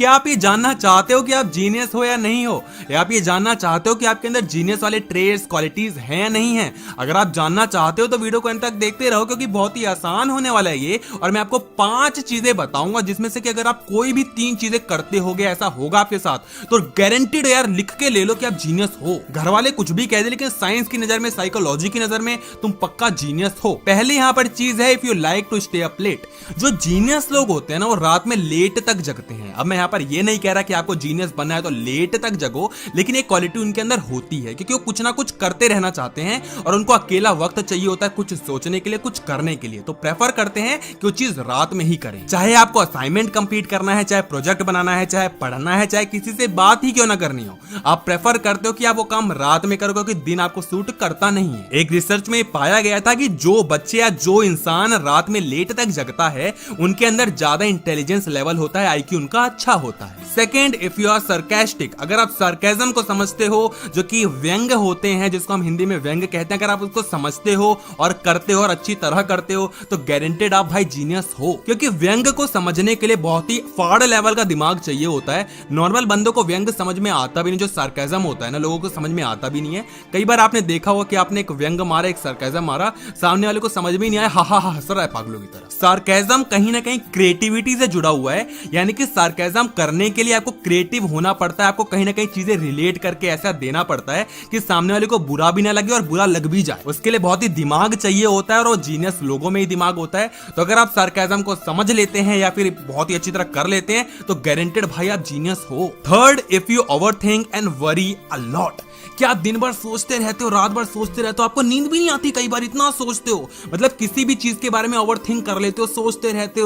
क्या आप ये जानना चाहते हो कि आप जीनियस हो या नहीं हो, या आप ये जानना चाहते हो कि आपके अंदर जीनियस वाले ट्रेड्स क्वालिटीज हैं या नहीं है? अगर आप जानना चाहते हो तो वीडियो को अंत तक देखते रहो, क्योंकि बहुत ही आसान होने वाला है ये। और मैं आपको 5 चीजें बताऊंगा जिसमें से कि अगर आप कोई भी 3 चीजें करते होगे, ऐसा होगा आपके साथ, तो गारंटीड यार लिख के ले लो कि आप जीनियस हो। घर वाले कुछ भी कह दे, लेकिन साइंस की नजर में, साइकोलॉजी की नजर में तुम पक्का जीनियस हो। पहले यहां पर चीज है, if you like to stay up late. जो जीनियस लोग होते हैं ना, वो रात में लेट तक जगते हैं। अब मैं यहां पर ये नहीं कह रहा कि आपको जीनियस बनना है तो लेट तक जगो, लेकिन एक क्वालिटी उनके अंदर होती है, क्योंकि वो कुछ ना कुछ करते रहना चाहते हैं और उनको अकेला वक्त चाहिए होता है कुछ सोचने के लिए, कुछ करने के लिए। तो प्रेफर करते हैं कि वो चीज रात में ही करें। चाहे आपको असाइनमेंट कंप्लीट करना है, चाहे प्रोजेक्ट बनाना है, चाहे पढ़ना है, चाहे किसी से बात ही क्यों ना करनी हो, आप प्रेफर करते हो कि आप वो काम रात में करोगे, क्योंकि दिन आपको सूट करता नहीं है। एक रिसर्च में पाया गया था कि जो बच्चे या जो इंसान रात में लेट तक जगता है, उनके अंदर ज्यादा इंटेलिजेंस लेवल होता है, आईक्यू उनका अच्छा होता है। Second, if you are sarcastic, अगर आप सरकाजम को समझते हो, जो कि व्यंग होते हैं, जिसको हम हिंदी में व्यंग कहते हैं, अगर आप उसको समझते हो और करते हो और अच्छी तरह करते हो, तो गारंटेड आप भाई जीनियस हो। क्योंकि व्यंग को समझने के लिए बहुत ही फाड़ लेवल का दिमाग चाहिए होता है। नॉर्मल बंदों को व्यंग समझ में आता भी नहीं, जो सरकाजम होता है ना, लोगों को समझ में आता भी नहीं है। कई बार आपने देखा होगा कि आपने एक व्यंग मारा, एक सरकाजम मारा, सामने वाले को समझ में नहीं आया, हा हा हा हंस रहा है पागलों की तरह। सरकाजम कहीं ना कहीं क्रिएटिविटी से जुड़ा हुआ है, यानी कि सरकाजम करने के लिए आपको क्रिएटिव होना पड़ता है, आपको कहीं ना कहीं चीजें रिलेट करके ऐसा देना पड़ता है कि सामने वाले को बुरा भी ना लगे और बुरा लग भी जाए। उसके लिए बहुत ही दिमाग चाहिए होता है, और वो जीनियस लोगों में ही दिमाग होता है। तो अगर आप सरकाजम को समझ लेते हैं या फिर बहुत ही अच्छी तरह कर लेते हैं, तो गारंटेड भाई आप जीनियस हो। Third, if you overthink and worry a lot. क्या आप दिन भर सोचते रहते हो, रात भर सोचते रहते हो, आपको नींद भी नहीं आती, कई बार इतना सोचते हो, मतलब किसी भी चीज के बारे में ओवरथिंक कर लेते हो, सोचते रहते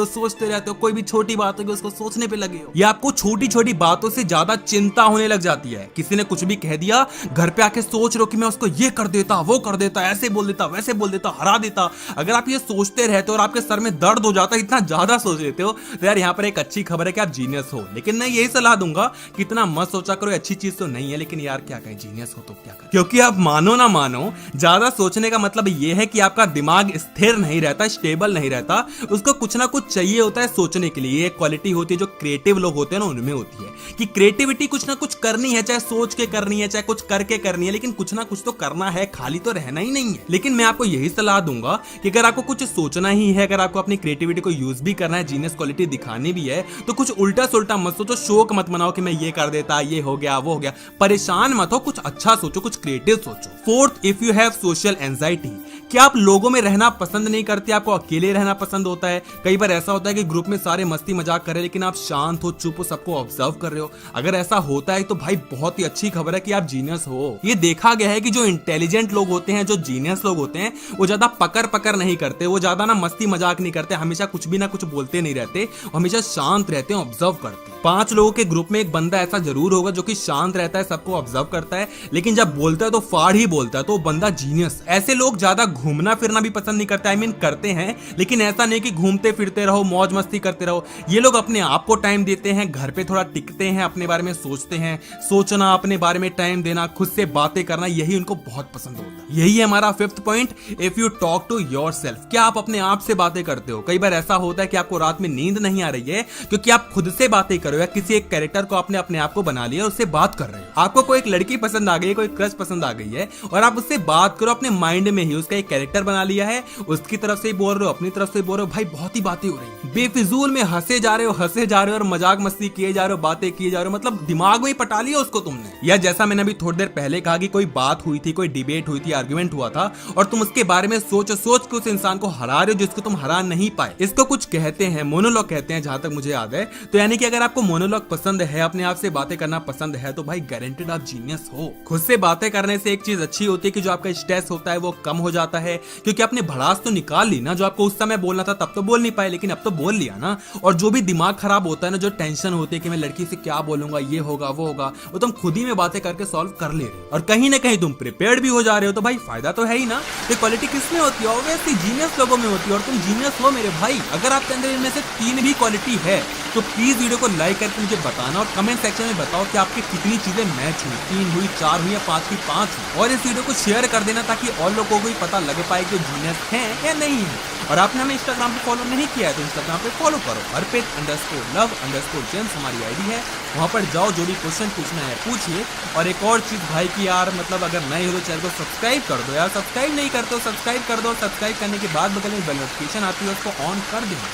हो, कोई भी छोटी बात होगी उसको सोचने पे लगे हो, या आपको छोटी छोटी बातों से ज्यादा चिंता होने लग जाती है। किसी ने कुछ भी कह दिया, घर पे आके सोच रहे हो कि मैं उसको ये कर देता, वो कर देता, ऐसे बोल देता, वैसे बोल देता, हरा देता। अगर आप ये सोचते रहते हो और आपके सर में दर्द हो जाता है, इतना ज्यादा सोच लेते हो, तो यार यहाँ पर एक अच्छी खबर है कि आप जीनियस हो। लेकिन मैं यही सलाह दूंगा कि इतना मत सोचा करो, अच्छी चीज तो नहीं है, लेकिन यार क्या कहें, जीनियस हो तो क्या करें। क्योंकि आप मानो ना मानो, ज्यादा सोचने का मतलब ये है कि आपका दिमाग स्थिर नहीं रहता, स्टेबल नहीं रहता, उसको कुछ ना कुछ चाहिए होता है सोचने के लिए। एक क्वालिटी होती है जो क्रिएटिव लोग होते हैं ना, उनमें होती है कि क्रिएटिविटी कुछ ना कुछ करनी है, चाहे सोच के करनी है, चाहे कुछ करके करनी है, लेकिन कुछ ना कुछ तो करना है, खाली तो रहना ही नहीं है। लेकिन मैं आपको यही सलाह दूंगा कि अगर आपको कुछ सोचना ही है, अगर आपको अपनी क्रिएटिविटी को यूज भी करना है, जीनियस क्वालिटी दिखानी भी है, तो कुछ उल्टा सुल्टा मत सोचो, शौक मत मनाओ कि मैं ये कर देता, ये हो गया, वो हो गया। परेशान मत हो, कुछ अच्छा सोचो, कुछ क्रिएटिव सोचो। Fourth, if you have social anxiety, क्या आप लोगों में रहना पसंद नहीं करते, आपको अकेले रहना पसंद होता है? कई बार ऐसा होता है कि ग्रुप में सारे मस्ती मजाक कर रहे हैं, लेकिन आप शांत हो, चुप हो, सबको ऑब्जर्व कर रहे हो। अगर ऐसा होता है तो भाई बहुत ही अच्छी खबर है कि आप जीनियस हो। ये देखा गया है कि जो इंटेलिजेंट लोग होते हैं, जो जीनियस लोग होते हैं, वो ज्यादा पकड़ नहीं करते, वो ज्यादा ना मस्ती मजाक नहीं करते, हमेशा कुछ भी ना कुछ बोलते नहीं रहते, हमेशा शांत रहते हैं, ऑब्जर्व करते हैं। 5 लोगों के ग्रुप में एक बंदा ऐसा जरूर होगा जो कि शांत रहता है, सबको ऑब्जर्व करता है, लेकिन जब बोलता है तो फाड़ ही बोलता है, तो बंदा जीनियस। ऐसे लोग ज्यादा घूमना फिरना भी पसंद नहीं करते, आई मीन करते हैं, लेकिन ऐसा नहीं कि घूमते फिरते रहो, मौज मस्ती करते रहो। ये लोग अपने आप को टाइम देते हैं, घर पे थोड़ा टिकते हैं, अपने बारे में सोचते हैं, सोचना, अपने बारे में टाइम देना, खुद से बातें करना, यही उनको बहुत पसंद होता है। यही है हमारा 5th point, if you talk to yourself. क्या आप अपने आप से बातें करते हो? कई बार ऐसा होता है कि आपको रात में नींद नहीं आ रही है क्योंकि आप खुद से बातें कर रहे हो, या किसी एक कैरेक्टर को आपने अपने आप को बना लिया, उससे बात कर रहे हो। आपको कोई एक लड़की पसंद आ गई है, कोई क्रश पसंद आ गई है, और आप उससे बात करो, अपने माइंड में ही उसका एक कैरेक्टर बना लिया है, उसकी तरफ से ही बोल रहे हो, अपनी तरफ से बोल रहे हो, भाई बहुत ही बातें हो रही, बेफिजूल में हंसे जा रहे हो और मजाक मस्ती किए जा रहे हो, बातें किए जा रहे हो, मतलब दिमाग में ही पटा लिया उसको तुमने। या जैसा मैंने अभी थोड़ी देर पहले कहा कि कोई बात हुई थी, कोई डिबेट हुई थी, आर्गुमेंट हुआ था, और तुम उसके बारे में सोच के उस इंसान को हरा रहे हो जिसको तुम हरा नहीं पाए। इसको कुछ कहते हैं, मोनोलॉग कहते हैं, जहां तक मुझे याद है। तो यानी कि अगर आपको मोनोलॉग पसंद है, अपने आप से बातें करना पसंद है, तो भाई गारंटेड आप जीनियस हो। खुद से बातें करने से एक चीज अच्छी होती है कि जो आपका स्ट्रेस होता है वो कम हो जाता है, क्योंकि आपने भड़ास तो निकाल ली ना, जो आपको उस समय बोलना था तब तो बोल नहीं पाए, लेकिन अब तो बोल लिया ना। और जो भी दिमाग खराब होता है ना, जो टेंशन होती है कि मैं लड़की से क्या बोलूंगा, ये होगा वो होगा, वो तुम खुद ही में बातें करके सॉल्व कर ले रहे हो, और कहीं ना कहीं तुम प्रिपेयर्ड भी हो जा रहे हो, तो भाई फायदा तो है ही ना। ये क्वालिटी किसमें होती है? ऑब्वियसली जीनियस लोगों में होती है, और तुम जीनियस हो मेरे भाई। अगर आपके अंदर इनमें से 3 भी क्वालिटी है, तो प्लीज वीडियो को लाइक करके मुझे बताना, और कमेंट सेक्शन में बताओ कि आपके कितनी चीजें मैच हुई, 3 हुई, 4 हुई या 5 की 5 हुई। और इस वीडियो को शेयर कर देना ताकि और लोगों को भी पता लग पाए कि जीनियस है या नहीं है। और आपने हमें इंस्टाग्राम पे फॉलो नहीं किया है तो इंस्टाग्राम पे फॉलो करो, अर्पित_लव_जेम्स हमारी आईडी है, वहां पर जाओ, जो भी क्वेश्चन पूछना है पूछिए। और एक और चीज भाई की यार, मतलब अगर नए हो तो चैनल को सब्सक्राइब कर दो यार, सब्सक्राइब नहीं करते हो सब्सक्राइब कर दो, सब्सक्राइब करने के बाद बगल में बेल नोटिफिकेशन आती है उसको ऑन कर देना।